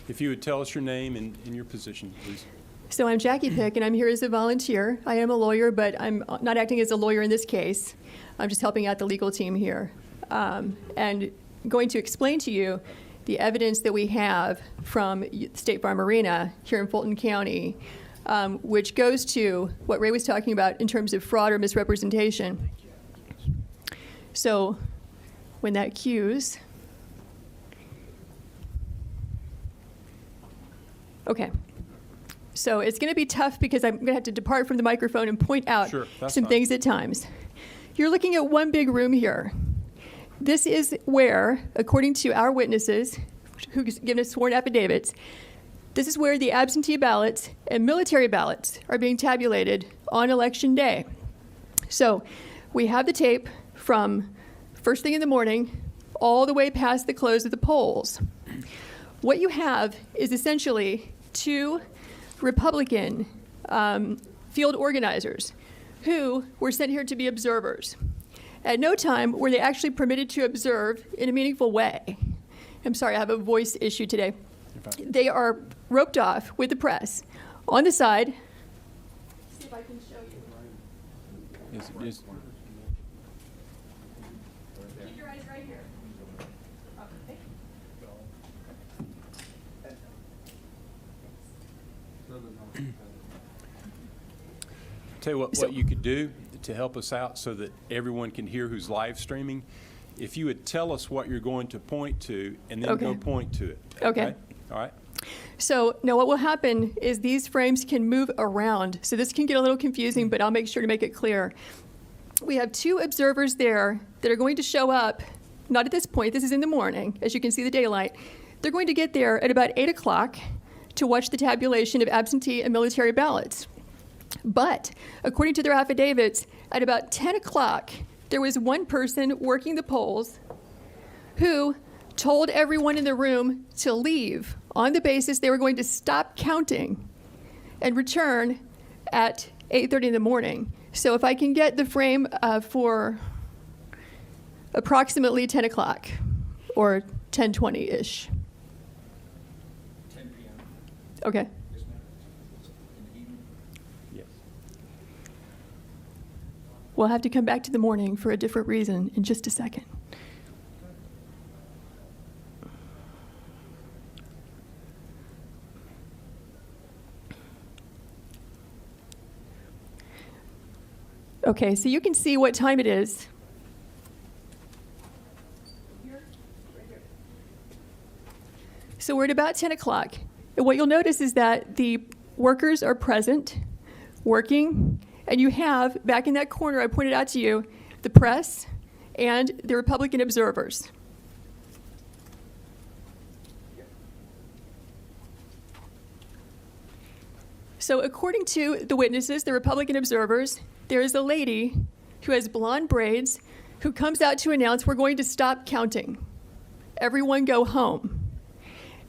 If you would tell us your name and your position, please. So I'm Jackie Pick, and I'm here as a volunteer. I am a lawyer, but I'm not acting as a lawyer in this case. I'm just helping out the legal team here. And going to explain to you the evidence that we have from State Farm Arena here in Fulton County, which goes to what Ray was talking about in terms of fraud or misrepresentation. So when that cues, okay. So it's going to be tough because I'm going to have to depart from the microphone and point out some things at times. You're looking at one big room here. This is where, according to our witnesses, who've given us sworn affidavits, this is where the absentee ballots and military ballots are being tabulated on Election Day. So we have the tape from first thing in the morning all the way past the close of the polls. What you have is essentially two Republican field organizers who were sent here to be observers. At no time were they actually permitted to observe in a meaningful way. I'm sorry, I have a voice issue today. They are roped off with the press on the side. See if I can show you. Yes. Keep your eyes right here. Okay. Tell you what you could do to help us out so that everyone can hear who's live streaming. If you would tell us what you're going to point to and then go point to it. Okay. All right. So now what will happen is these frames can move around. So this can get a little confusing, but I'll make sure to make it clear. We have two observers there that are going to show up, not at this point, this is in the morning, as you can see the daylight. They're going to get there at about 8 o'clock to watch the tabulation of absentee and military ballots. But according to their affidavits, at about 10 o'clock, there was one person working the polls who told everyone in the room to leave on the basis they were going to stop counting and return at 8:30 in the morning. So if I can get the frame for approximately 10 o'clock or 10:20-ish. 10 p.m. Okay. Yes, ma'am. In the evening. Yes. We'll have to come back to the morning for a different reason in just a second. Okay, so you can see what time it is. So we're at about 10 o'clock. And what you'll notice is that the workers are present, working, and you have, back in that corner I pointed out to you, the press and the Republican observers. So according to the witnesses, the Republican observers, there is a lady who has blonde braids who comes out to announce we're going to stop counting. Everyone go home.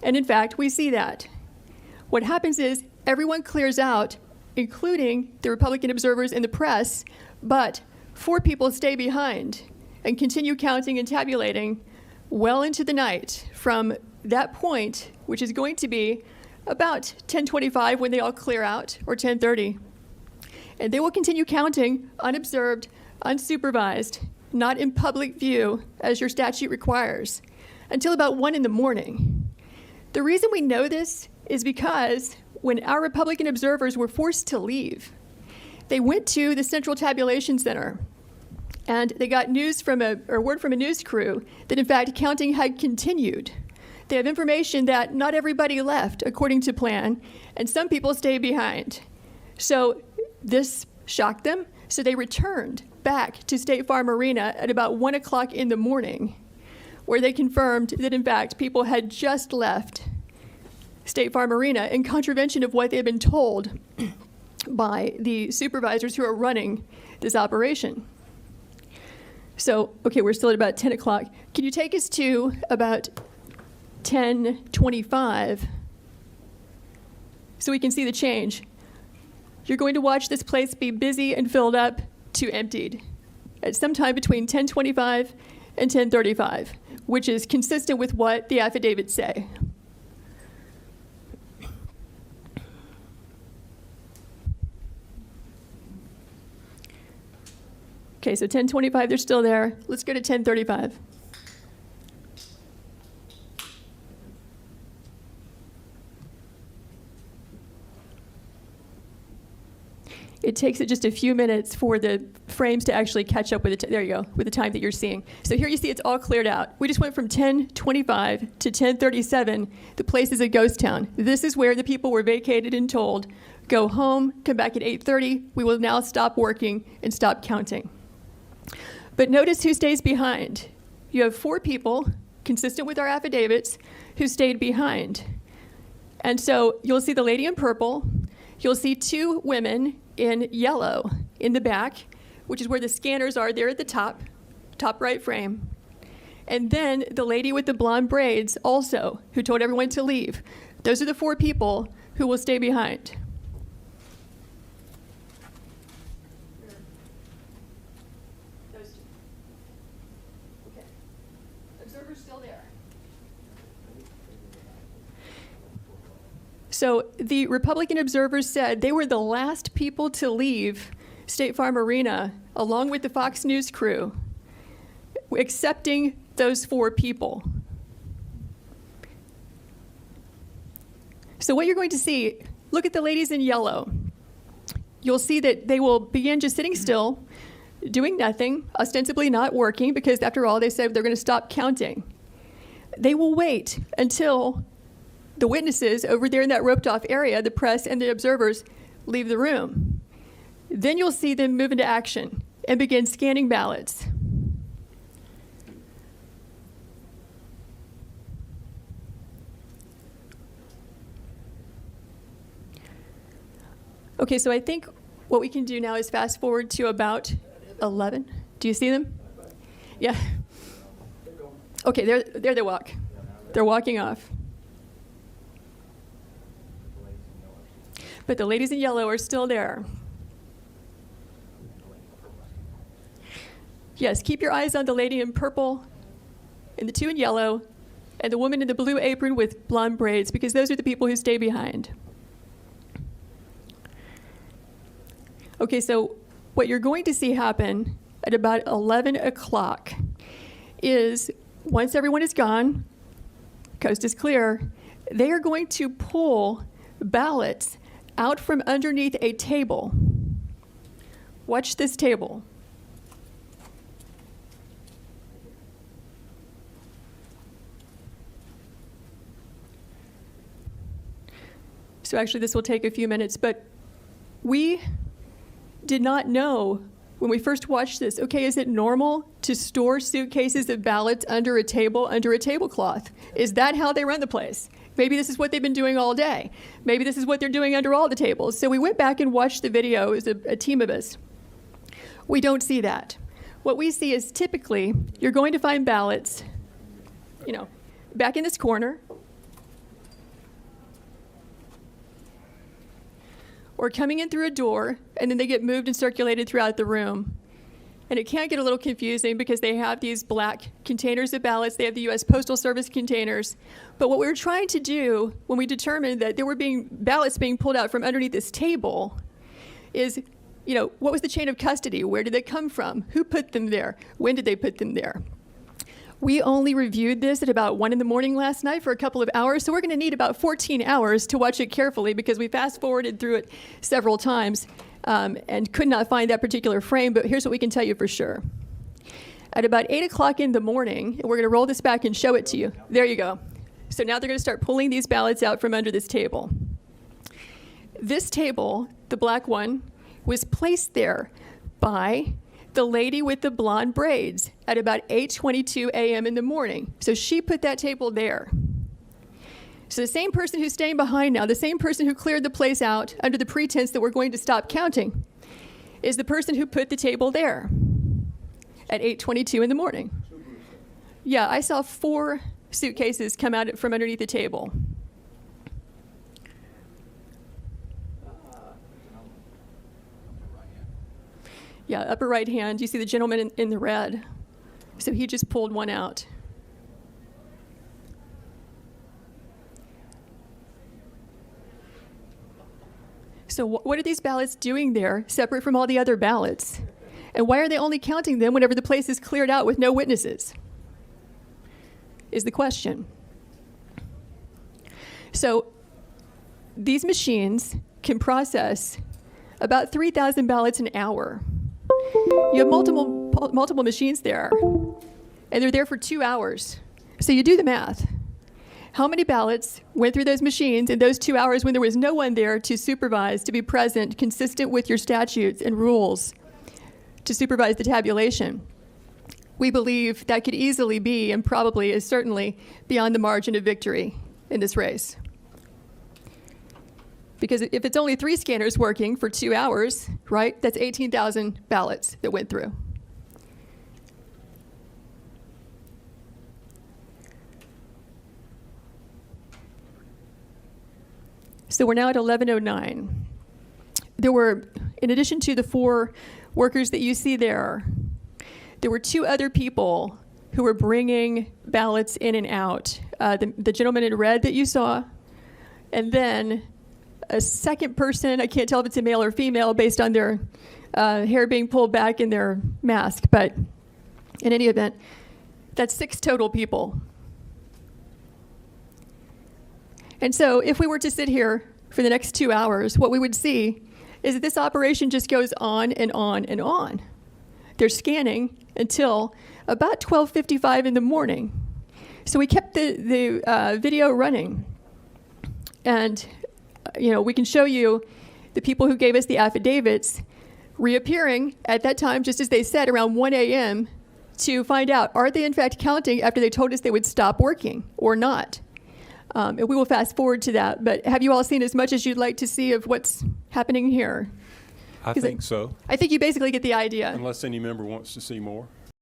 And in fact, we see that. What happens is everyone clears out, including the Republican observers and the press, but 4 people stay behind and continue counting and tabulating well into the night from that point, which is going to be about 10:25 when they all clear out, or 10:30. And they will continue counting unobserved, unsupervised, not in public view as your statute requires, until about 1 in the morning. The reason we know this is because when our Republican observers were forced to leave, they went to the Central Tabulation Center and they got word from a news crew that in fact counting had continued. They have information that not everybody left according to plan, and some people stayed behind. So this shocked them, so they returned back to State Farm Arena at about 1 o'clock in the morning, where they confirmed that in fact people had just left State Farm Arena in contravention of what they had been told by the supervisors who are running this operation. So, okay, we're still at about 10 o'clock. Can you take us to about 10:25 so we can see the change? You're going to watch this place be busy and filled up to emptied at some time between 10:25 and 10:35, which is consistent with what the affidavits say. Okay, so 1025, they're still there. Let's go to 1035. It takes it just a few minutes for the frames to actually catch up with there you go, with the time that you're seeing. So here you see it's all cleared out. We just went from 1025 to 1037. The place is a ghost town. This is where the people were vacated and told, go home, come back at 8:30. We will now stop working and stop counting. But notice who stays behind. You have 4 people, consistent with our affidavits, who stayed behind. And so you'll see the lady in purple. You'll see 2 women in yellow in the back, which is where the scanners are there at the top right frame. And then the lady with the blonde braids also, who told everyone to leave. Those are the 4 people who will stay behind. Those 2. Okay. Observer's still there. So the Republican observers said they were the last people to leave State Farm Arena, along with the Fox News crew, accepting those 4 people. So what you're going to see, look at the ladies in yellow. You'll see that they will begin just sitting still, doing nothing, ostensibly not working, because after all, they said they're going to stop counting. They will wait until the witnesses over there in that roped off area, the press and the observers, leave the room. Then you'll see them move into action and begin scanning ballots. Okay, so I think what we can do now is fast forward to about 11. Do you see them? Yeah. Okay, there they walk. They're walking off. But the ladies in yellow are still there. Yes, keep your eyes on the lady in purple and the 2 in yellow and the woman in the blue apron with blonde braids, because those are the people who stay behind. Okay, so what you're going to see happen at about 11 o'clock is once everyone is gone, coast is clear, they are going to pull ballots out from underneath a table. Watch this table. So actually this will take a few minutes, but we did not know when we first watched this, okay, is it normal to store suitcases of ballots under a table, under a tablecloth? Is that how they run the place? Maybe this is what they've been doing all day. Maybe this is what they're doing under all the tables. So we went back and watched the video as a team of us. We don't see that. What we see is typically you're going to find ballots, back in this corner, or coming in through a door, and then they get moved and circulated throughout the room. And it can get a little confusing because they have these black containers of ballots. They have the U.S. Postal Service containers. But what we were trying to do when we determined that there were ballots being pulled out from underneath this table is, what was the chain of custody? Where did they come from? Who put them there? When did they put them there? We only reviewed this at about 1 a.m. last night for a couple of hours, so we're going to need about 14 hours to watch it carefully because we fast-forwarded through it several times and could not find that particular frame, but here's what we can tell you for sure. At about 8 o'clock in the morning, and we're going to roll this back and show it to you. There you go. So now they're going to start pulling these ballots out from under this table. This table, the black one, was placed there by the lady with the blonde braids at about 8:22 a.m. in the morning. So she put that table there. So the same person who's staying behind now, the same person who cleared the place out under the pretense that we're going to stop counting, is the person who put the table there at 8:22 in the morning. Yeah, I saw 4 suitcases come out from underneath the table. Yeah, upper right hand, you see the gentleman in the red. So he just pulled one out. So what are these ballots doing there, separate from all the other ballots? And why are they only counting them whenever the place is cleared out with no witnesses? Is the question. So these machines can process about 3,000 ballots an hour. You have multiple machines there, and they're there for 2 hours. So you do the math. How many ballots went through those machines in those 2 hours when there was no one there to supervise, to be present, consistent with your statutes and rules, to supervise the tabulation? We believe that could easily be, and probably is certainly, beyond the margin of victory in this race. Because if it's only 3 scanners working for 2 hours, right, that's 18,000 ballots that went through. So we're now at 11:09. There were, in addition to the 4 workers that you see there were 2 other people who were bringing ballots in and out. The gentleman in red that you saw, and then a second person, I can't tell if it's a male or female based on their hair being pulled back in their mask, but in any event, that's 6 total people. And so if we were to sit here for the next 2 hours, what we would see is that this operation just goes on and on and on. They're scanning until about 12:55 in the morning. So we kept the video running. And, we can show you the people who gave us the affidavits reappearing at that time, just as they said, around 1 a.m. to find out, are they in fact counting after they told us they would stop working or not? And we will fast forward to that. But have you all seen as much as you'd like to see of what's happening here? I think so, I think you basically get the idea. unless any member wants to see more.